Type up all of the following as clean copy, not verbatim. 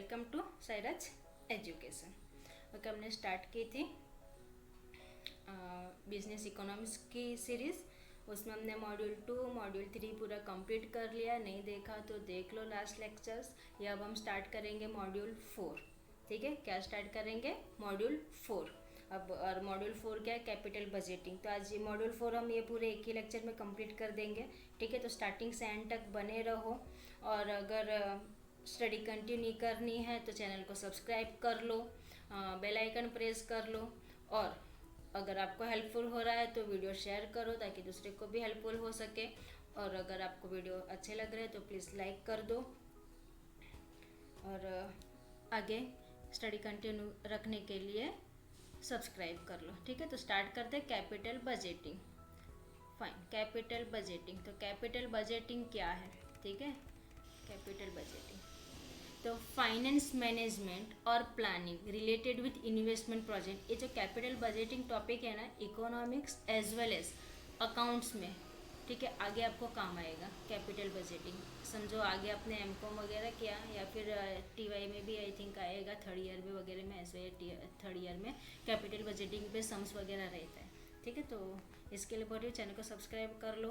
Welcome to Sairaj education. Okay, हमने start की थी बिजनेस इकोनॉमिक्स की सीरीज़। उसमें हमने मॉड्यूल 2 मॉड्यूल 3 पूरा कंप्लीट कर लिया। नहीं देखा तो देख लो लास्ट लेक्चर्स। ये अब हम स्टार्ट करेंगे मॉड्यूल 4। ठीक है, क्या स्टार्ट करेंगे? मॉड्यूल 4। अब और मॉड्यूल 4 क्या है? Capital budgeting. तो आज ये मॉड्यूल 4 हम ये पूरे एक ही लेक्चर में कंप्लीट कर देंगे। ठीक है, तो स्टार्टिंग से एंड तक बने रहो। और अगर स्टडी कंटिन्यू करनी है तो चैनल को सब्सक्राइब कर लो, बेल आइकन प्रेस कर लो। और अगर आपको हेल्पफुल हो रहा है तो वीडियो शेयर करो ताकि दूसरे को भी हेल्पफुल हो सके। और अगर आपको वीडियो अच्छे लग रहे हैं तो प्लीज़ लाइक कर दो। और आगे स्टडी कंटिन्यू रखने के लिए सब्सक्राइब कर लो। ठीक है, तो स्टार्ट करते हैं capital budgeting. Fine, capital budgeting. तो कैपिटल बजटिंग क्या है? ठीक है, कैपिटल बजटिंग तो फाइनेंस मैनेजमेंट और planning related with investment project. ये जो कैपिटल बजटिंग टॉपिक है ना, economics as well as accounts में, ठीक है, आगे आपको काम आएगा। कैपिटल बजटिंग समझो, आगे आपने एमकॉम वगैरह किया या फिर टीवाई में भी आई थिंक आएगा, थर्ड ईयर में वगैरह में, ऐसे थर्ड ईयर में कैपिटल बजटिंग पे सम्स वगैरह रहता है। ठीक है, तो इसके लिए बोल रही हूँ चैनल को सब्सक्राइब कर लो।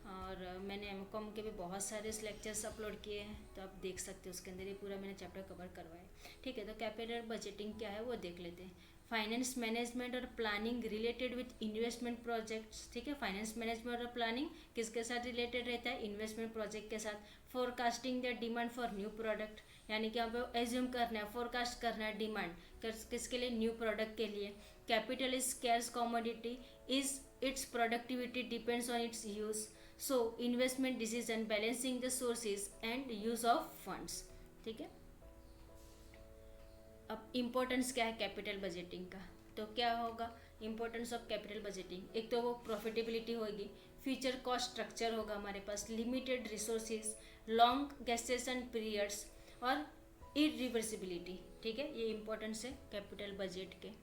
और मैंने एमकॉम के भी बहुत सारे लेक्चर्स अपलोड किए हैं, तो आप देख सकते हो। उसके अंदर ये पूरा मैंने चैप्टर कवर करवाया। ठीक है, तो कैपिटल बजटिंग क्या है वो देख लेते हैं। फाइनेंस मैनेजमेंट और planning related with investment projects. ठीक है, फाइनेंस मैनेजमेंट और प्लानिंग किसके साथ रिलेटेड रहता है? इन्वेस्टमेंट प्रोजेक्ट के साथ। Forecasting the demand for new product, यानी कि यहाँ पे एज्यूम करना है, फोरकास्ट करना है डिमांड किसके लिए? न्यू प्रोडक्ट के लिए। Capital is scarce commodity, is its productivity depends on its use, so investment decision balancing the sources and use of funds। ठीक है, अब इम्पोर्टेंस क्या है कैपिटल बजटिंग का? तो क्या होगा इम्पोर्टेंस ऑफ कैपिटल बजटिंग? एक तो वो प्रॉफिटेबिलिटी होगी, फ्यूचर कॉस्ट स्ट्रक्चर होगा हमारे पास, limited resources, long gestation periods और इरिवर्सिबिलिटी। ठीक है, ये इम्पोर्टेंस है कैपिटल बजट के।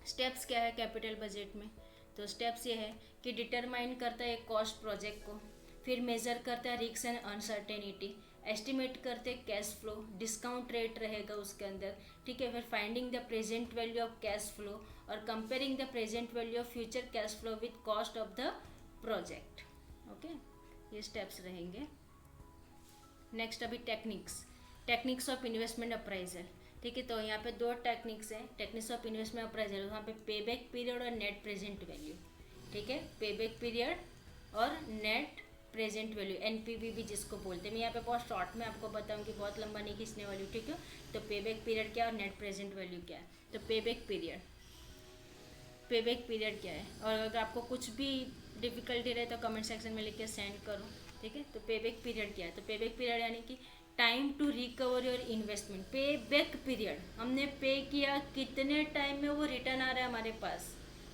स्टेप्स क्या है कैपिटल बजट में? तो स्टेप्स ये है कि डिटरमाइन करता है कॉस्ट प्रोजेक्ट को, फिर मेजर करता है रिस्क एंड अनसर्टेनिटी, एस्टिमेट करते हैं कैश फ्लो, डिस्काउंट रेट रहेगा उसके अंदर। ठीक है, फिर finding the present value of cash flow और comparing the present value of future cash flow with cost of the project. Okay, ये स्टेप्स रहेंगे। नेक्स्ट अभी टेक्निक्स ऑफ इन्वेस्टमेंट अप्राइजल। ठीक है, तो यहाँ पे दो टेक्निक्स हैं, टेक्निक्स ऑफ इन्वेस्टमेंट अप्राइजल। वहाँ पे पे बैक पीरियड और नेट प्रेजेंट वैल्यू। ठीक है, पे बैक पीरियड और नेट प्रेजेंट वैल्यू, एनपीवी भी जिसको बोलते हैं। मैं यहाँ पे बहुत शॉर्ट में आपको बताऊँगी, बहुत लंबा नहीं खींचने वाली हूँ। ठीक है, तो पे बैक पीरियड क्या और नेट प्रेजेंट वैल्यू क्या है? तो पे बैक पीरियड क्या है? और अगर आपको कुछ भी डिफिकल्टी रहे तो कमेंट सेक्शन में लिख के सेंड करो। ठीक है, तो पे बैक पीरियड क्या है? तो पे बैक पीरियड यानी कि time to recover your investment. Pay back period, हमने पे किया, कितने टाइम में वो रिटर्न आ रहा है हमारे पास।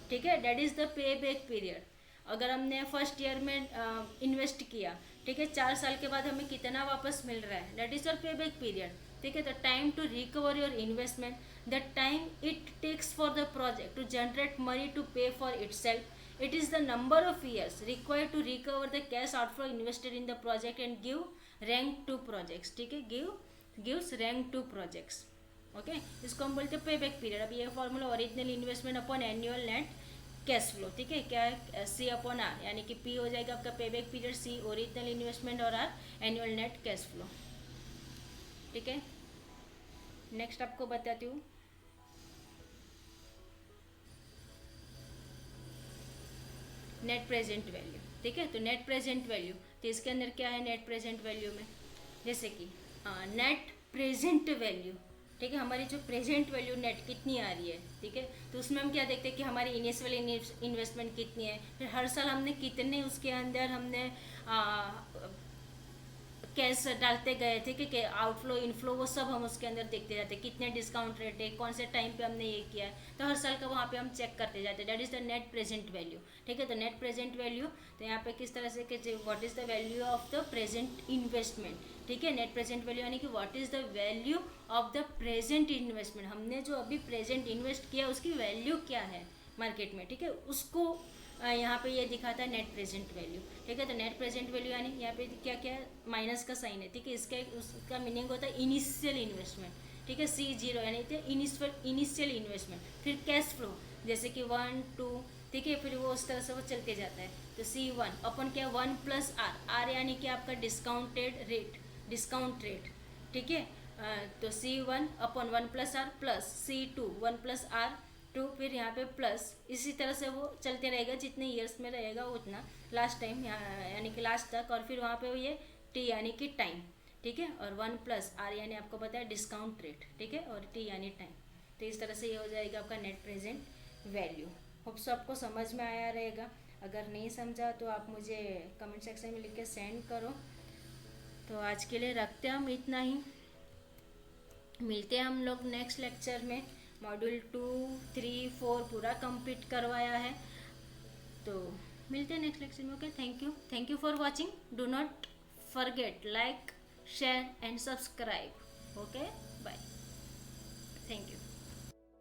ठीक है, that is the pay back period. अगर हमने फर्स्ट ईयर में इन्वेस्ट किया, ठीक है, 4 साल के बाद हमें कितना वापस मिल रहा है, that is your pay back period. ठीक है, तो time to recover your investment, the time it takes for the project to generate money to pay for itself, it is the number of years required to recover the cash outflow invested in the project and give rank to projects। ठीक है, gives rank to projects। Okay, इसको हम बोलते हैं पे back period. अब ये formula original investment upon annual net cash flow. ठीक है, क्या है? सी अपॉन आर, यानी कि पी हो जाएगा आपका pay back period, C original investment और R annual net cash flow. ठीक है, नेक्स्ट आपको बताती हूँ नेट प्रेजेंट वैल्यू। ठीक है, तो नेट प्रेजेंट वैल्यू, तो इसके अंदर क्या है नेट प्रेजेंट वैल्यू में? जैसे कि नेट प्रेजेंट वैल्यू, ठीक है, हमारी जो प्रेजेंट वैल्यू नेट कितनी आ रही है। ठीक है, तो उसमें हम क्या देखते हैं कि हमारी इनिशियल इन्वेस्टमेंट कितनी है, फिर हर साल हमने कितने उसके अंदर हमने कैश डालते गए थे कि आउटफ्लो इनफ्लो वो सब हम उसके अंदर देखते जाते, कितने डिस्काउंट रेट है, कौन से टाइम पे हमने ये किया है, तो हर साल का वहाँ पे हम चेक करते जाते हैं। That is the net present value. ठीक है, तो नेट प्रेजेंट वैल्यू, तो यहाँ पे किस तरह से कि what is the value of the present investment. ठीक है, नेट प्रेजेंट वैल्यू यानी कि what is the value of the present investment, हमने जो अभी प्रेजेंट इन्वेस्ट किया उसकी वैल्यू क्या है मार्केट में। ठीक है, उसको यहाँ पे ये दिखाता है नेट प्रेजेंट वैल्यू, ठीक है। तो नेट प्रेजेंट वैल्यू यानी यहाँ पे क्या क्या है, माइनस का साइन है, ठीक है। इसका उसका मीनिंग होता है इनिशियल इन्वेस्टमेंट, ठीक है। C0 यानी इनिशियल इन्वेस्टमेंट। फिर कैश फ्लो जैसे कि 1 2, ठीक है, फिर वो उस तरह से वो चलते जाता है। तो C1 अपन क्या 1 प्लस आर यानी कि आपका डिस्काउंट रेट, ठीक है। तो C1 upon 1 plus R plus C2 1 plus R 2, फिर यहाँ पे प्लस, इसी तरह से वो चलते रहेगा, जितने ईयर्स में रहेगा उतना लास्ट टाइम यानी कि लास्ट तक। और फिर वहाँ पे ये टी यानी कि टाइम, ठीक है। और 1 प्लस आर यानी आपको पता है डिस्काउंट रेट, ठीक है, और टी यानी टाइम। तो इस तरह से ये हो जाएगा आपका net present value. Hope so आपको समझ में आया रहेगा। अगर नहीं समझा तो आप मुझे कमेंट सेक्शन में लिख के सेंड करो। तो आज के लिए रखते हैं हम इतना ही, मिलते हैं हम लोग नेक्स्ट लेक्चर में। मॉड्यूल 2 3 4 पूरा कंप्लीट करवाया है, तो मिलते हैं नेक्स्ट लेक्चर में। Okay, thank you for watching. Do not forget like share and subscribe. Okay, bye, thank you.